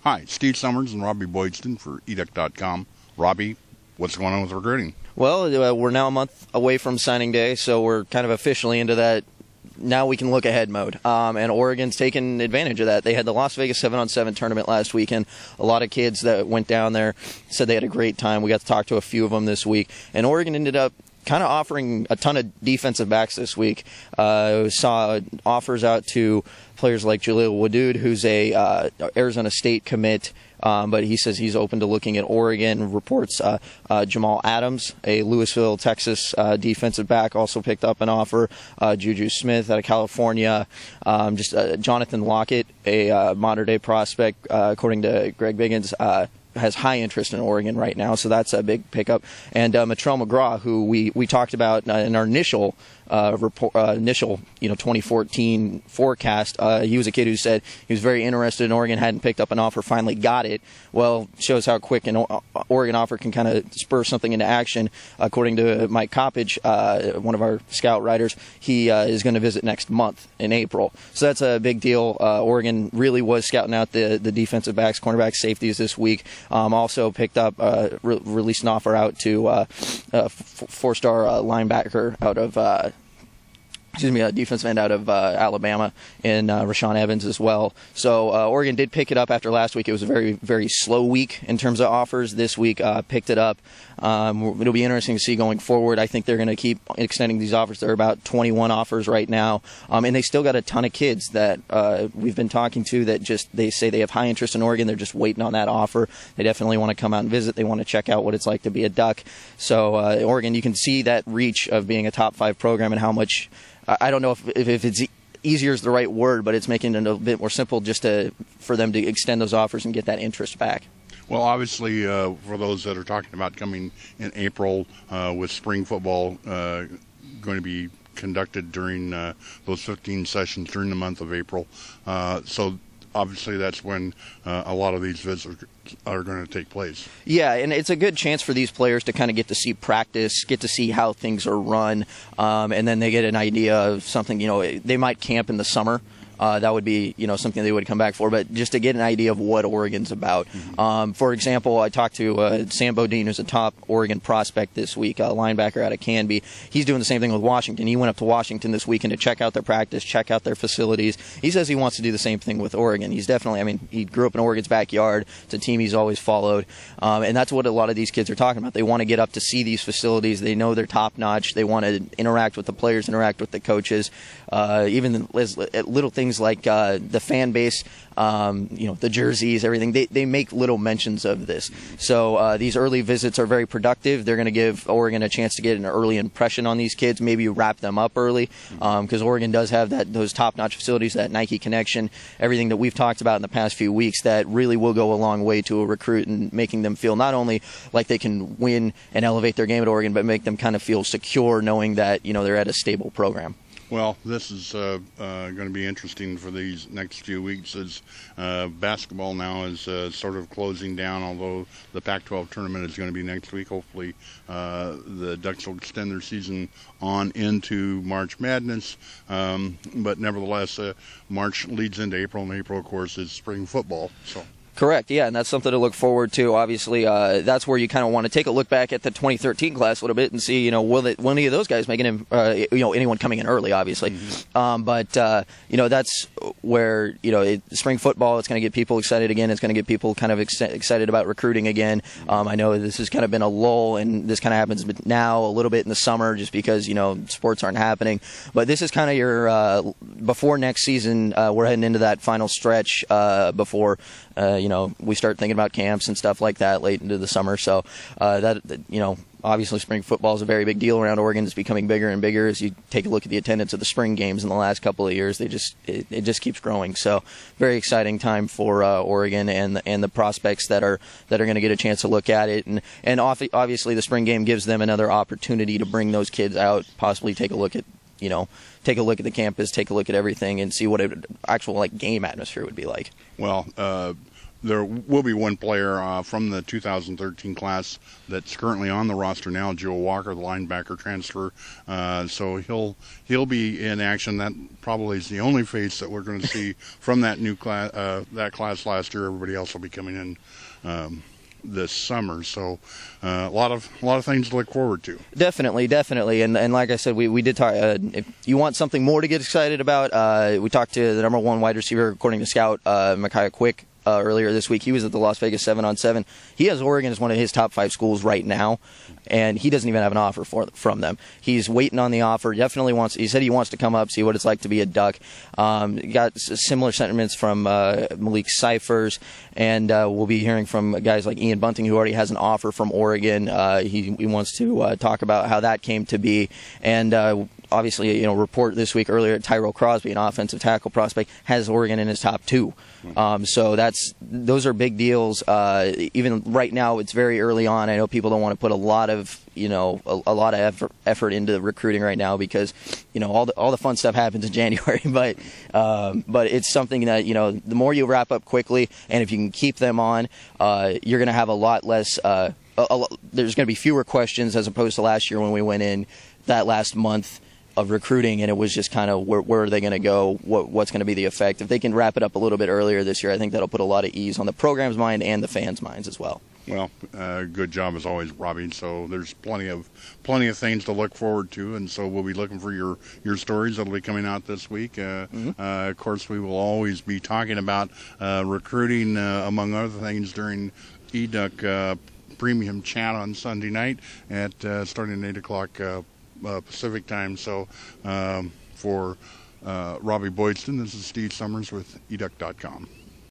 Hi, Steve Summers and Robby Boydstun for educ.com. Robby, what's going on with recruiting? Well, we're now a month away from signing day, so we're kind of officially into that now we can look ahead mode. And Oregon's taken advantage of that. They had the Las Vegas 7-on-7 tournament last weekend. A lot of kids that went down there said they had a great time. We got to talk to a few of them this week. And Oregon ended up kind of offering a ton of defensive backs this week. Saw offers out to players like Jaleel Wadood, who's a Arizona State commit, but he says he's open to looking at Oregon. Reports Jamal Adams, a Louisville, Texas defensive back, also picked up an offer. Juju Smith out of California. Jonathan Lockett, a modern-day prospect, according to Greg Biggins, has high interest in Oregon right now, so that's a big pickup. And Matrell McGraw, who we talked about in our initial 2014 forecast, he was a kid who said he was very interested in Oregon, hadn't picked up an offer, finally got it. Well, shows how quick an Oregon offer can kind of spur something into action. According to Mike Coppage, one of our scout writers, he is going to visit next month in April. So that's a big deal. Oregon really was scouting out the defensive backs, cornerbacks, safeties this week. Also picked up, released an offer out to four-star linebacker out of a defensive end out of Alabama, and Rashawn Evans as well. So Oregon did pick it up after last week. It was a very, very slow week in terms of offers. This week picked it up. It'll be interesting to see going forward. I think they're going to keep extending these offers. There are about 21 offers right now, and they still got a ton of kids that we've been talking to that they say they have high interest in Oregon. They're just waiting on that offer. They definitely want to come out and visit. They want to check out what it's like to be a Duck. So Oregon, you can see that reach of being a top 5 program and how much. I don't know if it's easier is the right word, but it's making it a bit more simple for them to extend those offers and get that interest back. Well, obviously, for those that are talking about coming in April with spring football going to be conducted during those 15 sessions during the month of April. So obviously that's when a lot of these visits are going to take place. Yeah, and it's a good chance for these players to kind of get to see practice, get to see how things are run, and then they get an idea of something. They might camp in the summer. That would be, something they would come back for, but just to get an idea of what Oregon's about. Mm-hmm. For example, I talked to Sam Bodine, who's a top Oregon prospect this week, a linebacker out of Canby. He's doing the same thing with Washington. He went up to Washington this weekend to check out their practice, check out their facilities. He says he wants to do the same thing with Oregon. He's definitely, he grew up in Oregon's backyard. It's a team he's always followed. And that's what a lot of these kids are talking about. They want to get up to see these facilities. They know they're top-notch. They want to interact with the players, interact with the coaches, even little things like the fan base, the jerseys, everything. They make little mentions of this. So these early visits are very productive. They're going to give Oregon a chance to get an early impression on these kids, maybe wrap them up early, because Oregon does have those top-notch facilities, that Nike connection, everything that we've talked about in the past few weeks that really will go a long way to a recruit and making them feel not only like they can win and elevate their game at Oregon, but make them kind of feel secure knowing that they're at a stable program. Well, this is going to be interesting for these next few weeks as basketball now is sort of closing down, although the Pac-12 tournament is going to be next week. Hopefully the Ducks will extend their season on into March Madness. But nevertheless, March leads into April, and April, of course, is spring football. So. Correct, yeah, and that's something to look forward to. Obviously, that's where you kind of want to take a look back at the 2013 class a little bit and see, will any of those guys make anyone coming in early, obviously. Mm-hmm. But that's where, spring football, it's going to get people excited again. It's going to get people kind of excited about recruiting again. I know this has kind of been a lull, and this kind of happens now a little bit in the summer just because, sports aren't happening. But this is kind of your, before next season, we're heading into that final stretch before we start thinking about camps and stuff like that late into the summer. So obviously spring football is a very big deal around Oregon. It's becoming bigger and bigger as you take a look at the attendance of the spring games in the last couple of years. It just keeps growing. So very exciting time for Oregon and the prospects that are going to get a chance to look at it. And obviously the spring game gives them another opportunity to bring those kids out, possibly take a look at the campus, take a look at everything, and see what an actual game atmosphere would be like. Well, there will be one player from the 2013 class that's currently on the roster now, Joe Walker, the linebacker transfer. So he'll be in action. That probably is the only face that we're going to see from that new class, that class last year. Everybody else will be coming in this summer. So a lot of things to look forward to. Definitely. And like I said, we did talk. If you want something more to get excited about, we talked to the number 1 wide receiver according to Scout, Micaiah Quick. Earlier this week, he was at the Las Vegas 7-on-7. He has Oregon as one of his top 5 schools right now, and he doesn't even have an offer from them. He's waiting on the offer. He said he wants to come up, see what it's like to be a Duck. Got similar sentiments from Malik Cyphers, and we'll be hearing from guys like Ian Bunting, who already has an offer from Oregon. He wants to talk about how that came to be, and obviously, report this week earlier, Tyrell Crosby, an offensive tackle prospect, has Oregon in his top 2. So those are big deals. Even right now, it's very early on. I know people don't want to put a lot of effort into recruiting right now because all the fun stuff happens in January. But it's something that the more you wrap up quickly, and if you can keep them on, you're going to have a lot less. There's going to be fewer questions as opposed to last year when we went in that last month of recruiting, and it was just kind of where are they going to go, what's going to be the effect. If they can wrap it up a little bit earlier this year, I think that'll put a lot of ease on the program's mind and the fans' minds as well. Well, good job as always, Robby. So there's plenty of things to look forward to, and so we'll be looking for your stories that'll be coming out this week. Of course, we will always be talking about recruiting, among other things, during EDUC Premium Chat on Sunday night at starting at 8 o'clock Pacific time. So for Robby Boydstun, this is Steve Summers with educ.com.